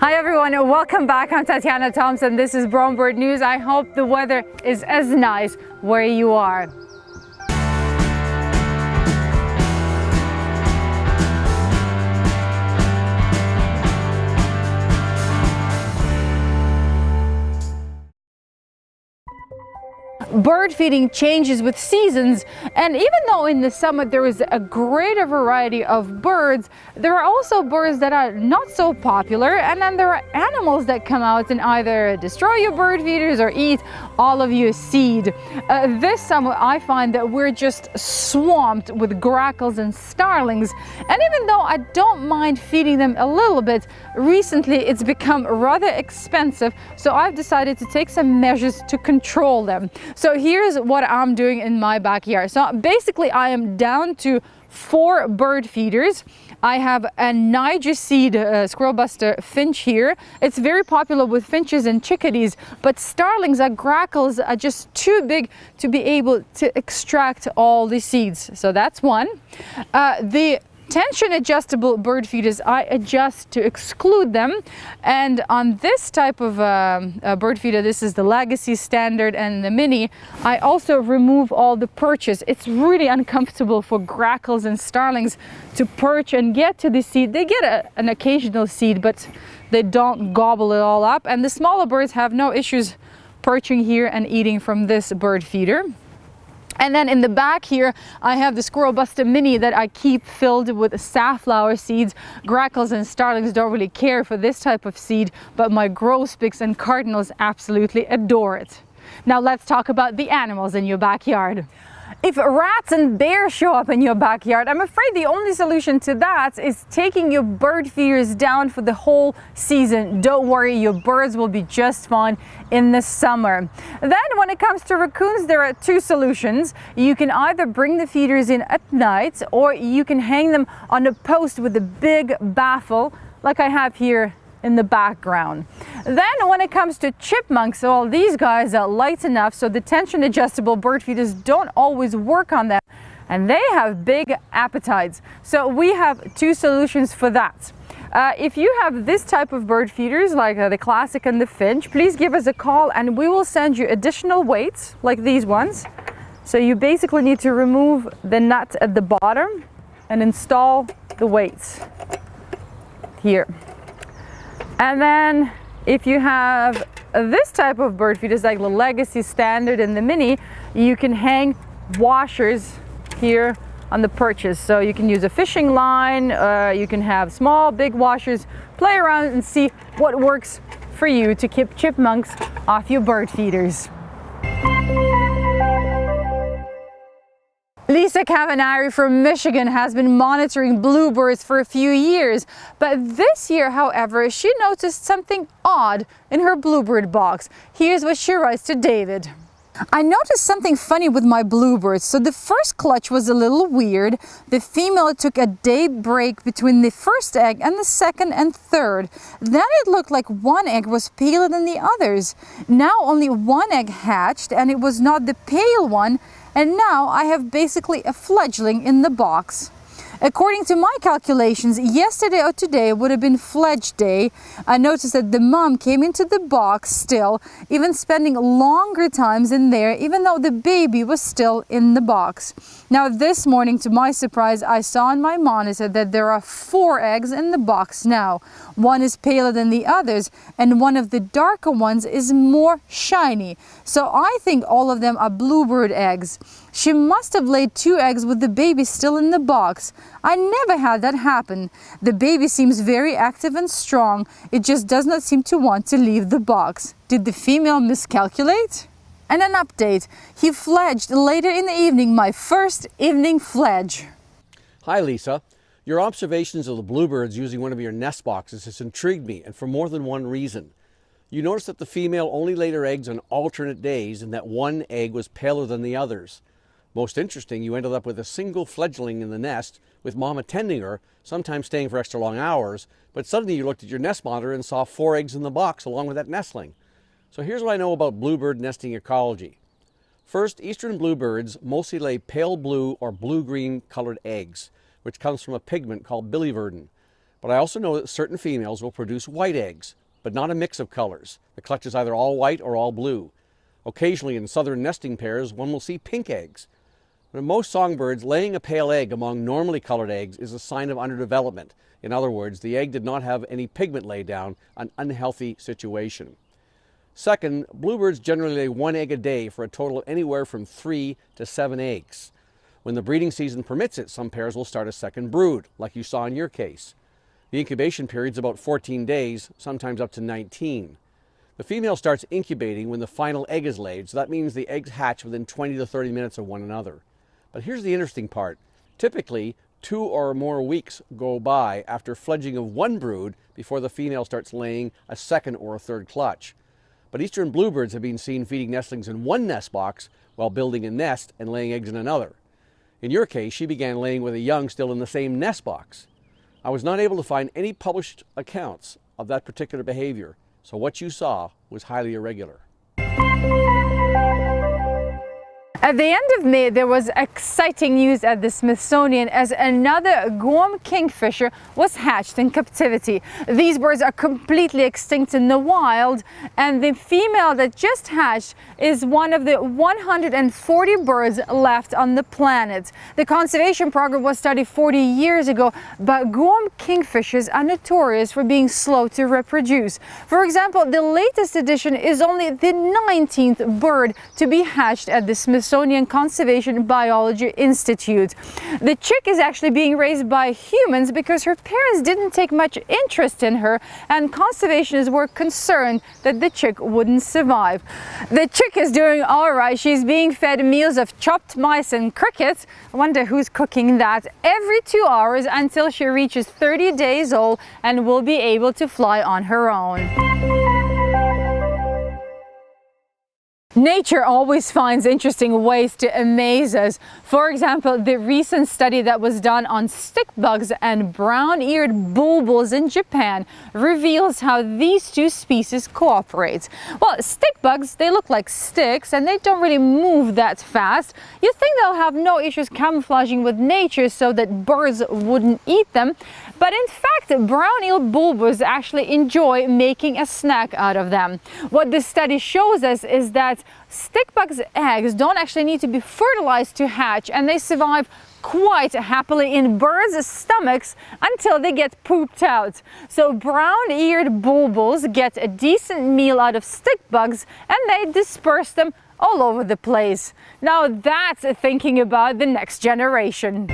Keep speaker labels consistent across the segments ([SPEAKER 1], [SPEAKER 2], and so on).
[SPEAKER 1] Hi everyone, welcome back. I'm Tatiana Thompson. This is Brome Bird News. I hope the weather is as nice where you are. Bird feeding changes with seasons, and even though in the summer there is a greater variety of birds, there are also birds that are not so popular, and then there are animals that come out and either destroy your bird feeders or eat all of your seed. This summer I find that we're just swamped with grackles and starlings, and even though I don't mind feeding them a little bit, recently it's become rather expensive, so I've decided to take some measures to control them. So here's what I'm doing in my backyard. So basically I am down to 4 bird feeders. I have a Niger seed squirrelbuster finch here. It's very popular with finches and chickadees, but starlings or grackles are just too big to be able to extract all the seeds. So that's one. The tension adjustable bird feeders, I adjust to exclude them, and on this type of bird feeder, this is the Legacy, Standard and the Mini, I also remove all the perches. It's really uncomfortable for grackles and starlings to perch and get to the seed. They get an occasional seed, but they don't gobble it all up, and the smaller birds have no issues perching here and eating from this bird feeder. And then in the back here, I have the Squirrelbuster Mini that I keep filled with safflower seeds. Grackles and starlings don't really care for this type of seed, but my grosbeaks and cardinals absolutely adore it. Now let's talk about the animals in your backyard. If rats and bears show up in your backyard, I'm afraid the only solution to that is taking your bird feeders down for the whole season. Don't worry, your birds will be just fine in the summer. Then when it comes to raccoons, there are 2 solutions. You can either bring the feeders in at night, or you can hang them on a post with a big baffle like I have here in the background. Then when it comes to chipmunks, well, these guys are light enough so the tension adjustable bird feeders don't always work on them, and they have big appetites. So we have 2 solutions for that. If you have this type of bird feeders like the Classic and the Finch, please give us a call and we will send you additional weights like these ones. So you basically need to remove the nut at the bottom and install the weights here. And then if you have this type of bird feeders like the Legacy, Standard and the Mini, you can hang washers here on the perches. So you can use a fishing line, you can have small, big washers, play around and see what works for you to keep chipmunks off your bird feeders. Lisa Cavanari from Michigan has been monitoring bluebirds for a few years, but this year, however, she noticed something odd in her bluebird box. Here's what she writes to David. I noticed something funny with my bluebirds. So the first clutch was a little weird. The female took a day break between the first egg and the second and third. Then it looked like one egg was paler than the others. Now only one egg hatched, and it was not the pale one. And now I have basically a fledgling in the box. According to my calculations, yesterday or today would have been fledge day. I noticed that the mom came into the box still, even spending longer times in there, even though the baby was still in the box. Now this morning, to my surprise, I saw on my monitor that there are 4 eggs in the box now. One is paler than the others, and one of the darker ones is more shiny. So I think all of them are bluebird eggs. She must have laid 2 eggs with the baby still in the box. I never had that happen. The baby seems very active and strong. It just does not seem to want to leave the box. Did the female miscalculate? And an update. He fledged later in the evening, my first evening fledge.
[SPEAKER 2] Hi Lisa. Your observations of the bluebirds using one of your nest boxes has intrigued me, and for more than one reason. You noticed that the female only laid her eggs on alternate days and that one egg was paler than the others. Most interesting, you ended up with a single fledgling in the nest, with mom attending her, sometimes staying for extra long hours, but suddenly you looked at your nest monitor and saw 4 eggs in the box along with that nestling. So here's what I know about bluebird nesting ecology. First, eastern bluebirds mostly lay pale blue or blue-green colored eggs, which comes from a pigment called biliverdin. But I also know that certain females will produce white eggs, but not a mix of colors. The clutch is either all white or all blue. Occasionally in southern nesting pairs, one will see pink eggs. But in most songbirds, laying a pale egg among normally colored eggs is a sign of underdevelopment. In other words, the egg did not have any pigment laid down, an unhealthy situation. Second, bluebirds generally lay one egg a day for a total of anywhere from 3 to 7 eggs. When the breeding season permits it, some pairs will start a second brood, like you saw in your case. The incubation period is about 14 days, sometimes up to 19. The female starts incubating when the final egg is laid, so that means the eggs hatch within 20 to 30 minutes of one another. But here's the interesting part. Typically, 2 or more weeks go by after fledging of one brood before the female starts laying a second or a third clutch. But eastern bluebirds have been seen feeding nestlings in one nest box while building a nest and laying eggs in another. In your case, she began laying with a young still in the same nest box. I was not able to find any published accounts of that particular behavior, so what you saw was highly irregular.
[SPEAKER 1] At the end of May, there was exciting news at the Smithsonian as another Iguana Kingfisher was hatched in captivity. These birds are completely extinct in the wild, and the female that just hatched is one of the 140 birds left on the planet. The conservation program was started 40 years ago, but Iguana Kingfishers are notorious for being slow to reproduce. For example, the latest edition is only the 19th bird to be hatched at the Smithsonian Conservation Biology Institute. The chick is actually being raised by humans because her parents didn't take much interest in her, and conservationists were concerned that the chick wouldn't survive. The chick is doing all right. She's being fed meals of chopped mice and crickets. I wonder who's cooking that, every 2 hours until she reaches 30 days old and will be able to fly on her own. Nature always finds interesting ways to amaze us. For example, the recent study that was done on stick bugs and brown-eared bulbuls in Japan reveals how these two species cooperate. Well, stick bugs, they look like sticks and they don't really move that fast. You'd think they'll have no issues camouflaging with nature so that birds wouldn't eat them. But in fact, brown-eared bulbuls actually enjoy making a snack out of them. What this study shows us is that stick bugs' eggs don't actually need to be fertilized to hatch, and they survive quite happily in birds' stomachs until they get pooped out. So brown-eared bulbuls get a decent meal out of stick bugs and they disperse them all over the place. Now that's thinking about the next generation.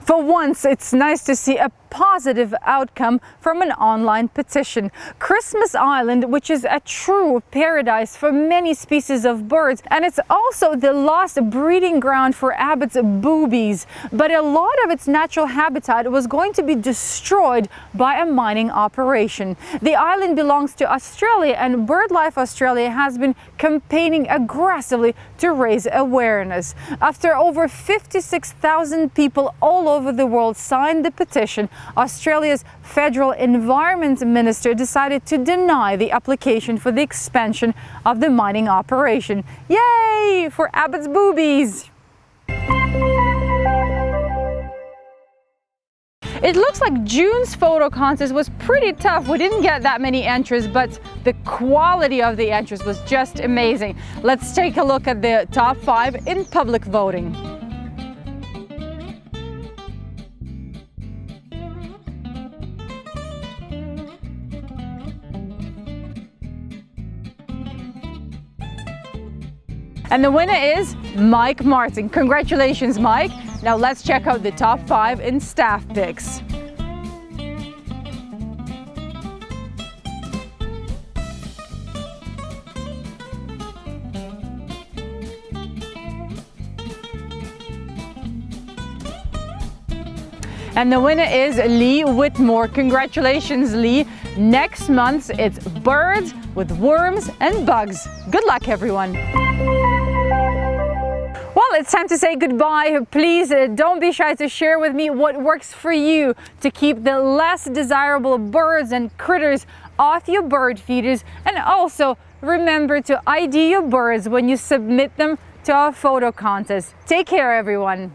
[SPEAKER 1] For once, it's nice to see a positive outcome from an online petition. Christmas Island, which is a true paradise for many species of birds, and it's also the last breeding ground for Abbott's boobies. But a lot of its natural habitat was going to be destroyed by a mining operation. The island belongs to Australia, and BirdLife Australia has been campaigning aggressively to raise awareness. After over 56,000 people all over the world signed the petition, Australia's Federal Environment Minister decided to deny the application for the expansion of the mining operation. Yay for Abbott's boobies! It looks like June's photo contest was pretty tough. We didn't get that many entries, but the quality of the entries was just amazing. Let's take a look at the top 5 in public voting. And the winner is Mike Martin. Congratulations, Mike. Now let's check out the top 5 in staff picks. And the winner is Lee Whitmore. Congratulations, Lee. Next month, it's birds with worms and bugs. Good luck, everyone. Well, it's time to say goodbye. Please don't be shy to share with me what works for you to keep the less desirable birds and critters off your bird feeders. And also remember to ID your birds when you submit them to our photo contest. Take care, everyone.